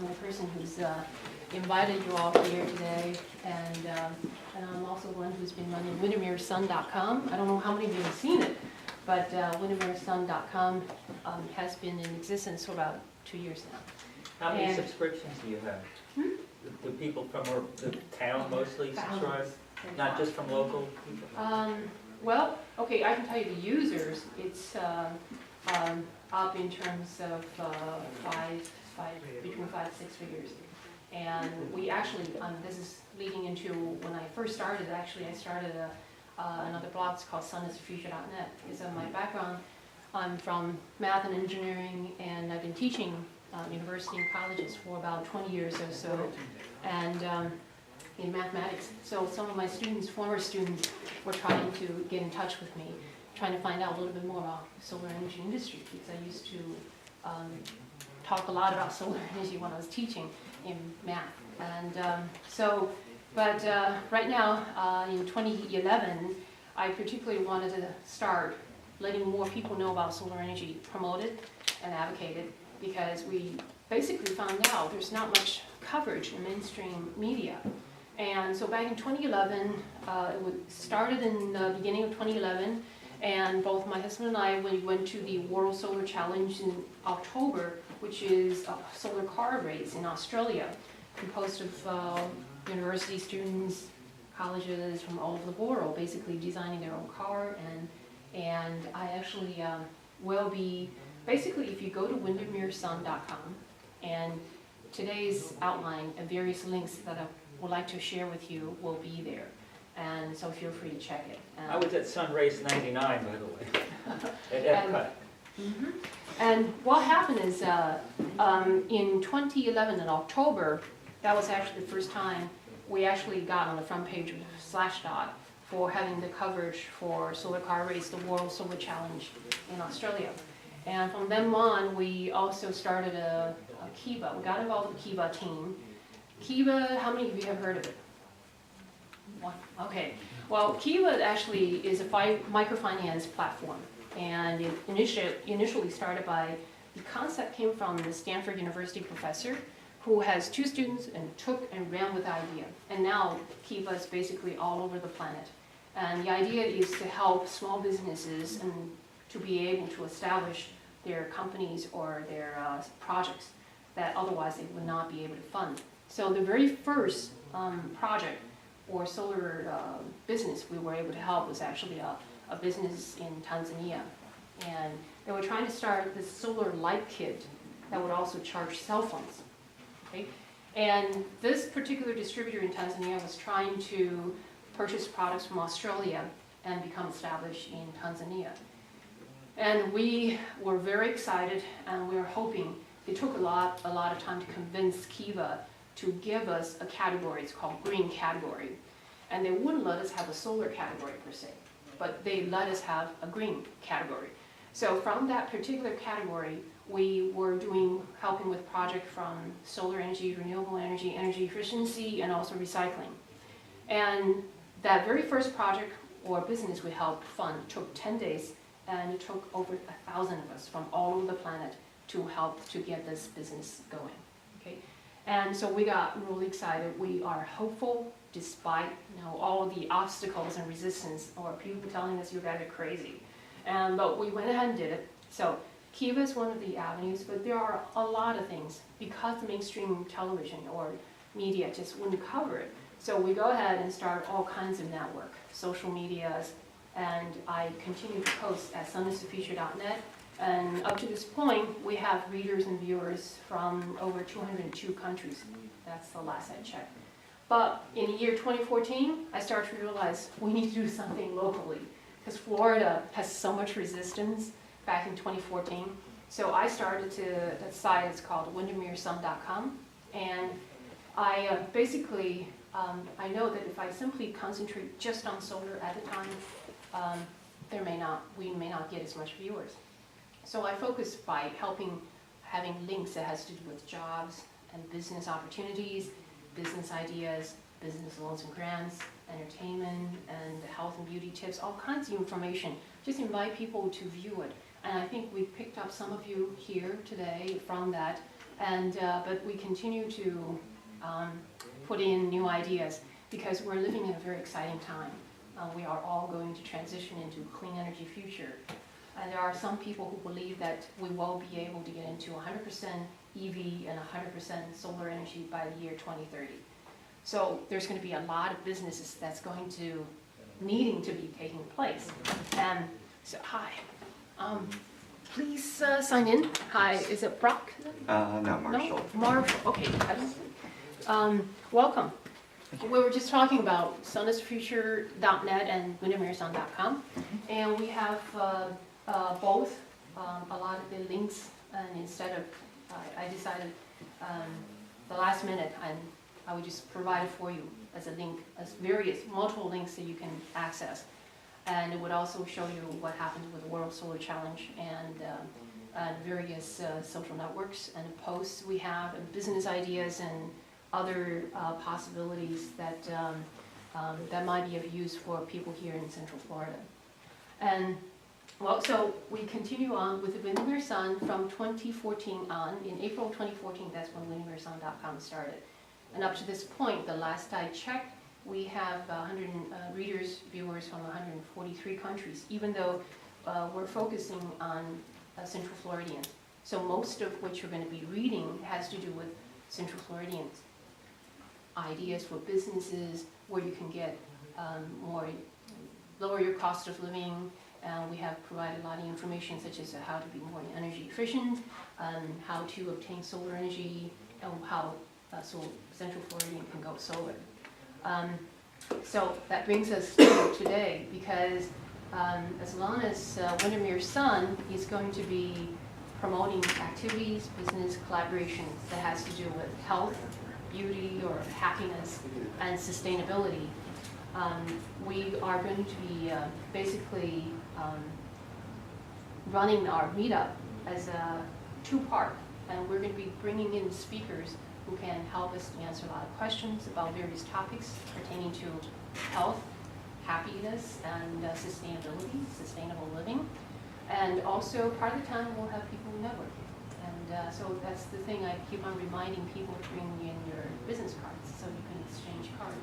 I'm the person who's invited you all here today, and I'm also one who's been running WindermereSun.com. I don't know how many of you have seen it, but WindermereSun.com has been in existence for about 2 years now. How many subscriptions do you have? Do people from the town mostly subscribe? Not just from local people? Well, okay, I can tell you the users, it's up in terms of between 5 and 6 figures. And we actually, this is leading into when I first started, actually I started another blog, it's called sunasthefuture.net. Because of my background, I'm from math and engineering, and I've been teaching university and colleges for about 20 years or so, and in mathematics. So some of my students, former students, were trying to get in touch with me, trying to find out a little bit more about solar energy industry, because I used to talk a lot about solar energy when I was teaching in math. And right now, in 2011, I particularly wanted to start letting more people know about solar energy, promote it and advocate it, because we basically found out there's not much coverage in mainstream media. And so back in 2011, it started in the beginning of 2011, and both my husband and I, we went to the World Solar Challenge in October, which is a solar car race in Australia, composed of university students, colleges from all over the world, basically designing their own car. And I actually will be, basically if you go to WindermereSun.com, and today's outline and various links that I would like to share with you will be there. And so feel free to check it. I was at Sun Race 99, by the way, at Epcot. And what happened is in 2011 in October, that was actually the first time we actually got on the front page of Slashdot for having the coverage for Solar Car Race, the World Solar Challenge in Australia. And from then on, we also started a Kiva. We got involved with the Kiva team. Kiva, how many of you have heard of it? One. Okay. Well, Kiva actually is a microfinance platform, and it initially started by, the concept came from the Stanford University professor who has 2 students and took and ran with the idea. And now Kiva is basically all over the planet. And the idea is to help small businesses and to be able to establish their companies or their projects that otherwise they would not be able to fund. So the very first project or solar business we were able to help was actually a business in Tanzania. And they were trying to start this solar light kit that would also charge cell phones. Okay? And this particular distributor in Tanzania was trying to purchase products from Australia and become established in Tanzania. And we were very excited, and we were hoping, it took a lot of time to convince Kiva to give us a category. It's called green category. And they wouldn't let us have a solar category per se, but they let us have a green category. So from that particular category, we were helping with projects from solar energy, renewable energy, energy efficiency, and also recycling. And that very first project or business we helped fund took 10 days, and it took over 1,000 of us from all over the planet to help to get this business going. Okay? And so we got really excited. We are hopeful despite all the obstacles and resistance or people telling us you guys are crazy. But we went ahead and did it. So Kiva is one of the avenues, but there are a lot of things because mainstream television or media just wouldn't cover it. So we go ahead and start all kinds of network, social medias, and I continue to post at sunasthefuture.net. And up to this point, we have readers and viewers from over 202 countries. That's the last I checked. But in the year 2014, I started to realize we need to do something locally, because Florida has so much resistance back in 2014. So I started that site, it's called WindermereSun.com. And I basically, I know that if I simply concentrate just on solar at the time, we may not get as much viewers. So I focus by having links that has to do with jobs and business opportunities, business ideas, business loans and grants, entertainment, and health and beauty tips, all kinds of information. Just invite people to view it. And I think we picked up some of you here today from that, And, but we continue to put in new ideas because we're living in a very exciting time. We are all going to transition into a clean energy future. And there are some people who believe that we will be able to get into 100% EV and 100% solar energy by the year 2030. So there's going to be a lot of businesses that's going to needing to be taking place. And so, hi. Please sign in. Hi, is it Brock? No, Marshall. No? Marshall, okay. Welcome. We were just talking about sunisfuture.net and WindermereSun.com, and we have both a lot of the links, and instead of, I decided the last minute, and I would just provide it for you as a link, as multiple links that you can access. And it would also show you what happens with the World Solar Challenge and various social networks and posts we have, and business ideas and other possibilities that that might be of use for people here in Central Florida. And well, so we continue on with the Windermere Sun from 2014 on. In April 2014, that's when WindermereSun.com started. And up to this point, the last I checked, we have 100 readers, viewers from 143 countries, even though we're focusing on Central Floridians. So most of what you're going to be reading has to do with Central Floridians. Ideas for businesses, where you can get lower your cost of living. We have provided a lot of information such as how to be more energy efficient, how to obtain solar energy, and how so Central Floridian can go solar. So that brings us to today, because as long as Windermere Sun is going to be promoting activities, business collaborations that has to do with health, beauty, or happiness, and sustainability, we are going to be basically running our meetup as a two-part, and we're going to be bringing in speakers who can help us answer a lot of questions about various topics pertaining to health, happiness, and sustainability, sustainable living. And also, part of the time, we'll have people network. And so that's the thing I keep on reminding people to bring in your business cards so you can exchange cards.